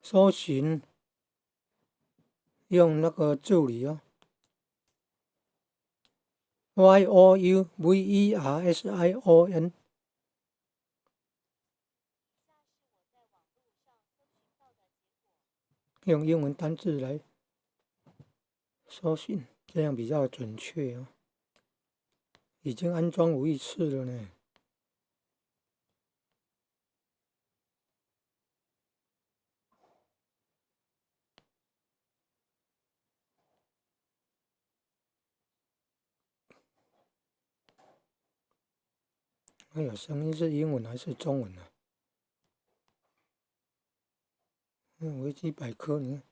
搜寻用那个助理哦，YOUVERSION。用英文单字来搜寻，这样比较准确哦。已经安装5亿次了呢。哎呀，声音是英文还是中文啊？维基百科，你看。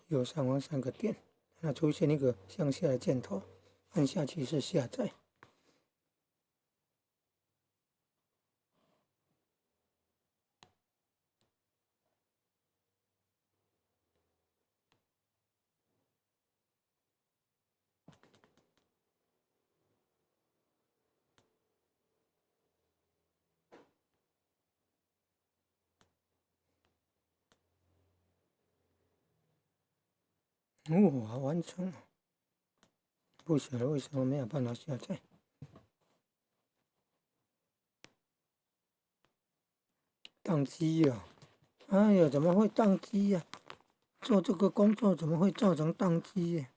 右上方3个点，那出现一个向下的箭头，按下去是下载。哦，完成了。不晓得为什么没有办法下载。宕机呀！哎呀，怎么会宕机呀？做这个工作怎么会造成宕机呀？